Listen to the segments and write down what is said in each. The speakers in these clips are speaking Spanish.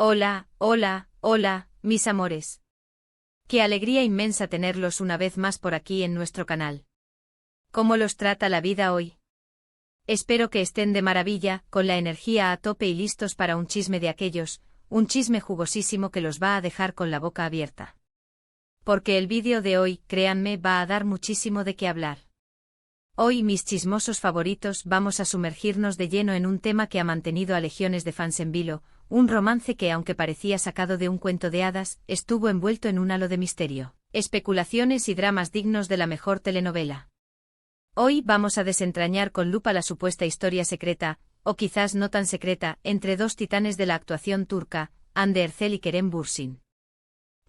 Hola, hola, hola, mis amores. Qué alegría inmensa tenerlos una vez más por aquí en nuestro canal. ¿Cómo los trata la vida hoy? Espero que estén de maravilla, con la energía a tope y listos para un chisme de aquellos, un chisme jugosísimo que los va a dejar con la boca abierta. Porque el vídeo de hoy, créanme, va a dar muchísimo de qué hablar. Hoy, mis chismosos favoritos, vamos a sumergirnos de lleno en un tema que ha mantenido a legiones de fans en vilo, un romance que, aunque parecía sacado de un cuento de hadas, estuvo envuelto en un halo de misterio, especulaciones y dramas dignos de la mejor telenovela. Hoy vamos a desentrañar con lupa la supuesta historia secreta, o quizás no tan secreta, entre dos titanes de la actuación turca, Hande Erçel y Kerem Bürsin.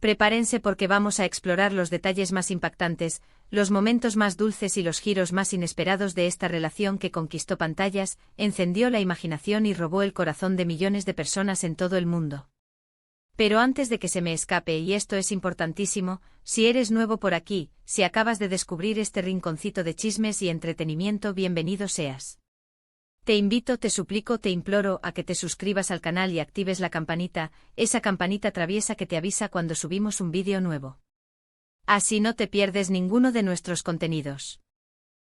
Prepárense porque vamos a explorar los detalles más impactantes, los momentos más dulces y los giros más inesperados de esta relación que conquistó pantallas, encendió la imaginación y robó el corazón de millones de personas en todo el mundo. Pero antes de que se me escape, y esto es importantísimo, si eres nuevo por aquí, si acabas de descubrir este rinconcito de chismes y entretenimiento, bienvenido seas. Te invito, te suplico, te imploro a que te suscribas al canal y actives la campanita, esa campanita traviesa que te avisa cuando subimos un vídeo nuevo. Así no te pierdes ninguno de nuestros contenidos.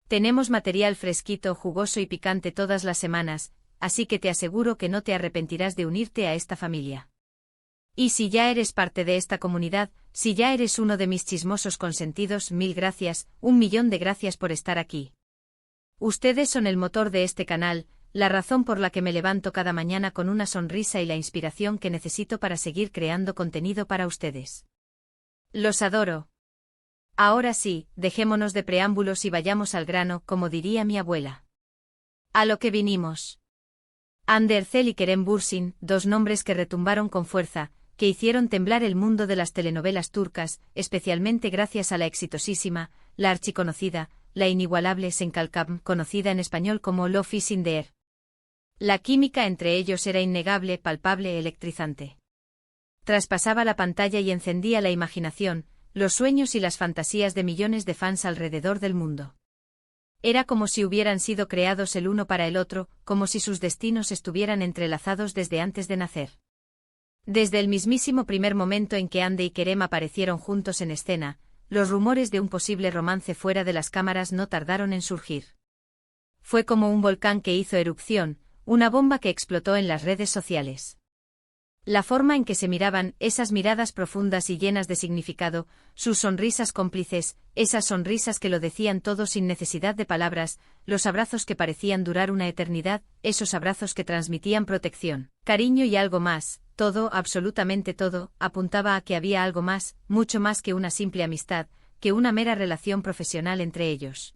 Tenemos material fresquito, jugoso y picante todas las semanas, así que te aseguro que no te arrepentirás de unirte a esta familia. Y si ya eres parte de esta comunidad, si ya eres uno de mis chismosos consentidos, 1000 gracias, 1.000.000 de gracias por estar aquí. Ustedes son el motor de este canal, la razón por la que me levanto cada mañana con una sonrisa y la inspiración que necesito para seguir creando contenido para ustedes. Los adoro. Ahora sí, dejémonos de preámbulos y vayamos al grano, como diría mi abuela. A lo que vinimos. Hande Erçel y Kerem Bürsin, dos nombres que retumbaron con fuerza, que hicieron temblar el mundo de las telenovelas turcas, especialmente gracias a la exitosísima, la archiconocida, la inigualable Senkalkam, conocida en español como Love is in the air. La química entre ellos era innegable, palpable, electrizante. Traspasaba la pantalla y encendía la imaginación, los sueños y las fantasías de millones de fans alrededor del mundo. Era como si hubieran sido creados el uno para el otro, como si sus destinos estuvieran entrelazados desde antes de nacer. Desde el mismísimo primer momento en que Hande y Kerem aparecieron juntos en escena, los rumores de un posible romance fuera de las cámaras no tardaron en surgir. Fue como un volcán que hizo erupción, una bomba que explotó en las redes sociales. La forma en que se miraban, esas miradas profundas y llenas de significado, sus sonrisas cómplices, esas sonrisas que lo decían todo sin necesidad de palabras, los abrazos que parecían durar una eternidad, esos abrazos que transmitían protección, cariño y algo más, todo, absolutamente todo, apuntaba a que había algo más, mucho más que una simple amistad, que una mera relación profesional entre ellos.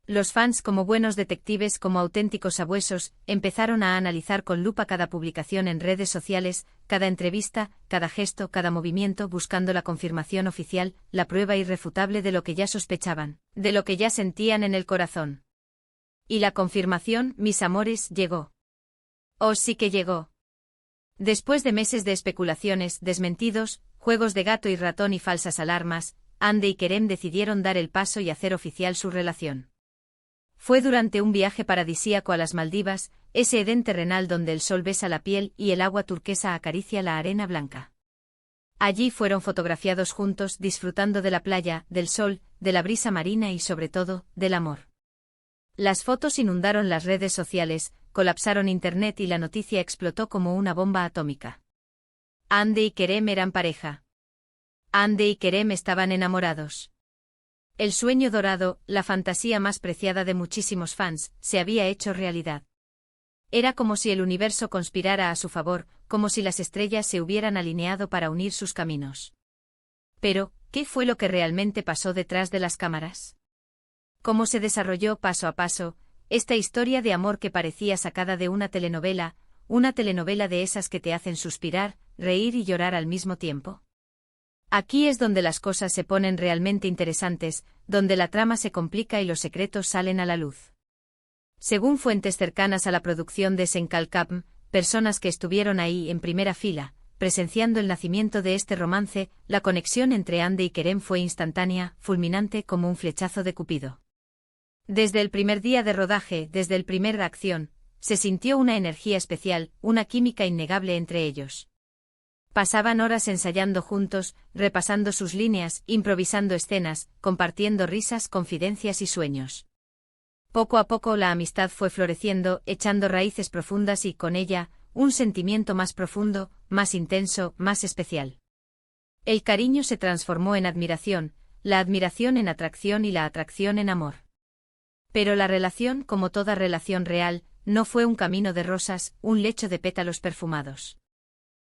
Los fans, como buenos detectives, como auténticos sabuesos, empezaron a analizar con lupa cada publicación en redes sociales, cada entrevista, cada gesto, cada movimiento, buscando la confirmación oficial, la prueba irrefutable de lo que ya sospechaban, de lo que ya sentían en el corazón. Y la confirmación, mis amores, llegó. Oh, sí que llegó. Después de meses de especulaciones, desmentidos, juegos de gato y ratón y falsas alarmas, Hande y Kerem decidieron dar el paso y hacer oficial su relación. Fue durante un viaje paradisíaco a las Maldivas, ese Edén terrenal donde el sol besa la piel y el agua turquesa acaricia la arena blanca. Allí fueron fotografiados juntos, disfrutando de la playa, del sol, de la brisa marina y sobre todo, del amor. Las fotos inundaron las redes sociales, colapsaron internet y la noticia explotó como una bomba atómica. Hande y Kerem eran pareja. Hande y Kerem estaban enamorados. El sueño dorado, la fantasía más preciada de muchísimos fans, se había hecho realidad. Era como si el universo conspirara a su favor, como si las estrellas se hubieran alineado para unir sus caminos. Pero, ¿qué fue lo que realmente pasó detrás de las cámaras? ¿Cómo se desarrolló paso a paso esta historia de amor que parecía sacada de una telenovela de esas que te hacen suspirar, reír y llorar al mismo tiempo? Aquí es donde las cosas se ponen realmente interesantes, donde la trama se complica y los secretos salen a la luz. Según fuentes cercanas a la producción de Senkalkam, personas que estuvieron ahí en primera fila, presenciando el nacimiento de este romance, la conexión entre Hande y Kerem fue instantánea, fulminante como un flechazo de Cupido. Desde el primer día de rodaje, desde el primer acción, se sintió una energía especial, una química innegable entre ellos. Pasaban horas ensayando juntos, repasando sus líneas, improvisando escenas, compartiendo risas, confidencias y sueños. Poco a poco la amistad fue floreciendo, echando raíces profundas y, con ella, un sentimiento más profundo, más intenso, más especial. El cariño se transformó en admiración, la admiración en atracción y la atracción en amor. Pero la relación, como toda relación real, no fue un camino de rosas, un lecho de pétalos perfumados.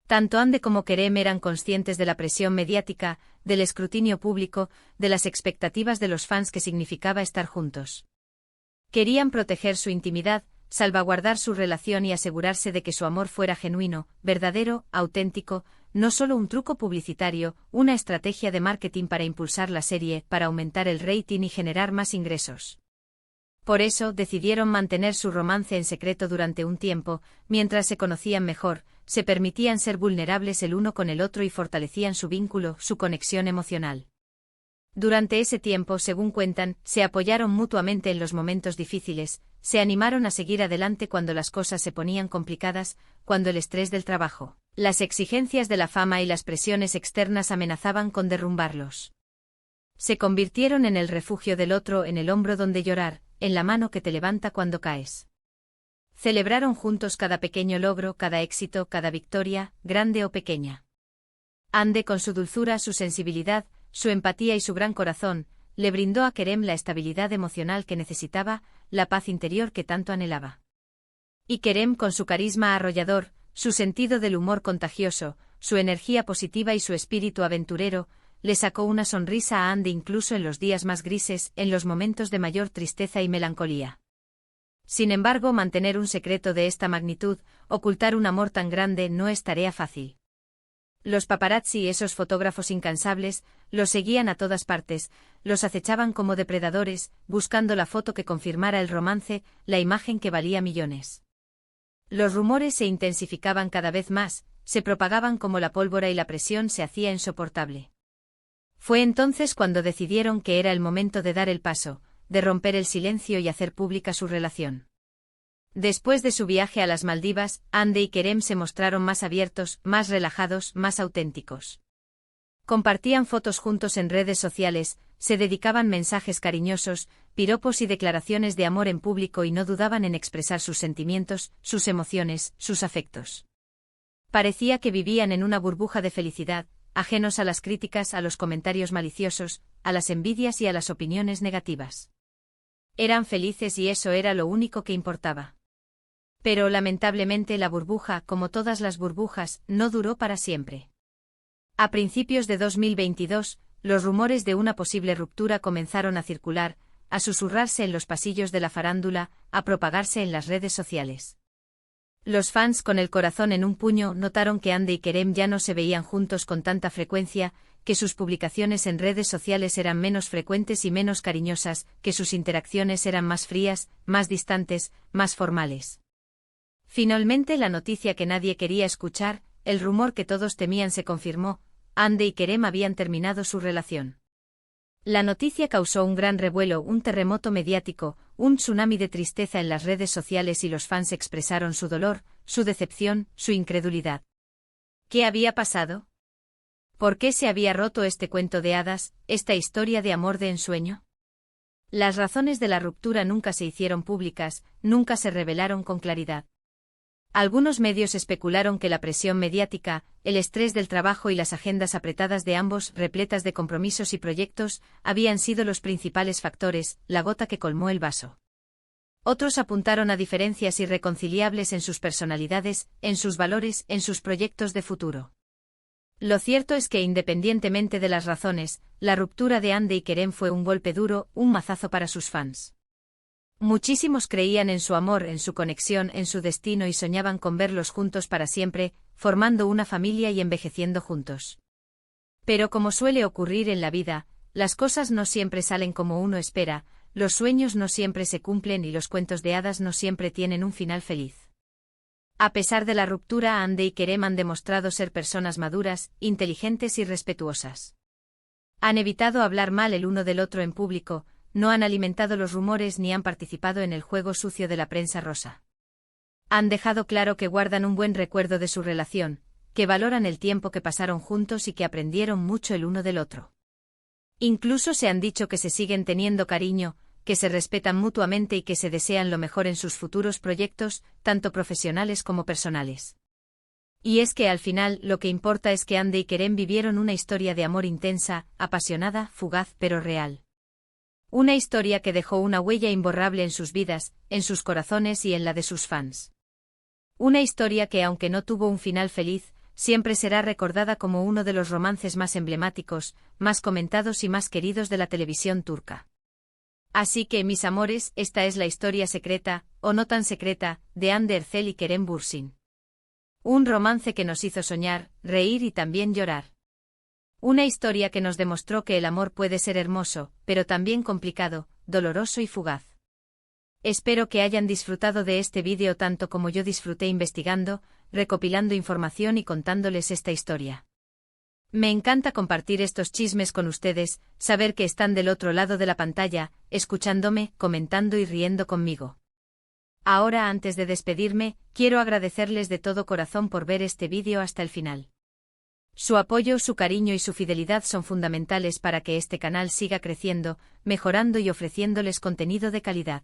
Tanto Ande como Kerem eran conscientes de la presión mediática, del escrutinio público, de las expectativas de los fans que significaba estar juntos. Querían proteger su intimidad, salvaguardar su relación y asegurarse de que su amor fuera genuino, verdadero, auténtico, no solo un truco publicitario, una estrategia de marketing para impulsar la serie, para aumentar el rating y generar más ingresos. Por eso decidieron mantener su romance en secreto durante un tiempo, mientras se conocían mejor, se permitían ser vulnerables el uno con el otro y fortalecían su vínculo, su conexión emocional. Durante ese tiempo, según cuentan, se apoyaron mutuamente en los momentos difíciles, se animaron a seguir adelante cuando las cosas se ponían complicadas, cuando el estrés del trabajo, las exigencias de la fama y las presiones externas amenazaban con derrumbarlos. Se convirtieron en el refugio del otro, en el hombro donde llorar, en la mano que te levanta cuando caes. Celebraron juntos cada pequeño logro, cada éxito, cada victoria, grande o pequeña. Ande, con su dulzura, su sensibilidad, su empatía y su gran corazón, le brindó a Kerem la estabilidad emocional que necesitaba, la paz interior que tanto anhelaba. Y Kerem, con su carisma arrollador, su sentido del humor contagioso, su energía positiva y su espíritu aventurero, le sacó una sonrisa a Ande incluso en los días más grises, en los momentos de mayor tristeza y melancolía. Sin embargo, mantener un secreto de esta magnitud, ocultar un amor tan grande, no es tarea fácil. Los paparazzi, esos fotógrafos incansables, los seguían a todas partes, los acechaban como depredadores, buscando la foto que confirmara el romance, la imagen que valía millones. Los rumores se intensificaban cada vez más, se propagaban como la pólvora y la presión se hacía insoportable. Fue entonces cuando decidieron que era el momento de dar el paso, de romper el silencio y hacer pública su relación. Después de su viaje a las Maldivas, Ande y Kerem se mostraron más abiertos, más relajados, más auténticos. Compartían fotos juntos en redes sociales, se dedicaban mensajes cariñosos, piropos y declaraciones de amor en público y no dudaban en expresar sus sentimientos, sus emociones, sus afectos. Parecía que vivían en una burbuja de felicidad, ajenos a las críticas, a los comentarios maliciosos, a las envidias y a las opiniones negativas. Eran felices y eso era lo único que importaba. Pero lamentablemente la burbuja, como todas las burbujas, no duró para siempre. A principios de 2022, los rumores de una posible ruptura comenzaron a circular, a susurrarse en los pasillos de la farándula, a propagarse en las redes sociales. Los fans, con el corazón en un puño, notaron que Ande y Kerem ya no se veían juntos con tanta frecuencia, que sus publicaciones en redes sociales eran menos frecuentes y menos cariñosas, que sus interacciones eran más frías, más distantes, más formales. Finalmente, la noticia que nadie quería escuchar, el rumor que todos temían se confirmó: Ande y Kerem habían terminado su relación. La noticia causó un gran revuelo, un terremoto mediático, un tsunami de tristeza en las redes sociales y los fans expresaron su dolor, su decepción, su incredulidad. ¿Qué había pasado? ¿Por qué se había roto este cuento de hadas, esta historia de amor de ensueño? Las razones de la ruptura nunca se hicieron públicas, nunca se revelaron con claridad. Algunos medios especularon que la presión mediática, el estrés del trabajo y las agendas apretadas de ambos, repletas de compromisos y proyectos, habían sido los principales factores, la gota que colmó el vaso. Otros apuntaron a diferencias irreconciliables en sus personalidades, en sus valores, en sus proyectos de futuro. Lo cierto es que, independientemente de las razones, la ruptura de Ande y Kerem fue un golpe duro, un mazazo para sus fans. Muchísimos creían en su amor, en su conexión, en su destino y soñaban con verlos juntos para siempre, formando una familia y envejeciendo juntos. Pero como suele ocurrir en la vida, las cosas no siempre salen como uno espera, los sueños no siempre se cumplen y los cuentos de hadas no siempre tienen un final feliz. A pesar de la ruptura, Ande y Kerem han demostrado ser personas maduras, inteligentes y respetuosas. Han evitado hablar mal el uno del otro en público, no han alimentado los rumores ni han participado en el juego sucio de la prensa rosa. Han dejado claro que guardan un buen recuerdo de su relación, que valoran el tiempo que pasaron juntos y que aprendieron mucho el uno del otro. Incluso se han dicho que se siguen teniendo cariño, que se respetan mutuamente y que se desean lo mejor en sus futuros proyectos, tanto profesionales como personales. Y es que al final lo que importa es que Ande y Kerem vivieron una historia de amor intensa, apasionada, fugaz pero real. Una historia que dejó una huella imborrable en sus vidas, en sus corazones y en la de sus fans. Una historia que aunque no tuvo un final feliz, siempre será recordada como uno de los romances más emblemáticos, más comentados y más queridos de la televisión turca. Así que, mis amores, esta es la historia secreta, o no tan secreta, de Hande Erçel y Kerem Bürsin. Un romance que nos hizo soñar, reír y también llorar. Una historia que nos demostró que el amor puede ser hermoso, pero también complicado, doloroso y fugaz. Espero que hayan disfrutado de este vídeo tanto como yo disfruté investigando, recopilando información y contándoles esta historia. Me encanta compartir estos chismes con ustedes, saber que están del otro lado de la pantalla, escuchándome, comentando y riendo conmigo. Ahora, antes de despedirme, quiero agradecerles de todo corazón por ver este vídeo hasta el final. Su apoyo, su cariño y su fidelidad son fundamentales para que este canal siga creciendo, mejorando y ofreciéndoles contenido de calidad.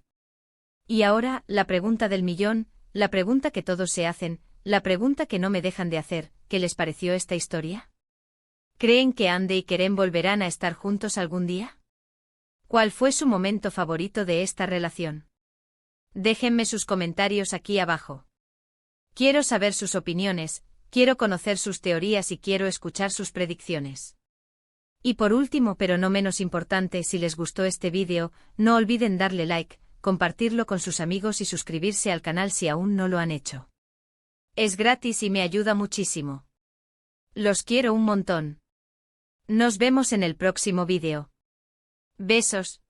Y ahora, la pregunta del millón, la pregunta que todos se hacen, la pregunta que no me dejan de hacer, ¿qué les pareció esta historia? ¿Creen que Hande y Kerem volverán a estar juntos algún día? ¿Cuál fue su momento favorito de esta relación? Déjenme sus comentarios aquí abajo. Quiero saber sus opiniones, quiero conocer sus teorías y quiero escuchar sus predicciones. Y por último, pero no menos importante, si les gustó este vídeo, no olviden darle like, compartirlo con sus amigos y suscribirse al canal si aún no lo han hecho. Es gratis y me ayuda muchísimo. Los quiero un montón. Nos vemos en el próximo vídeo. Besos.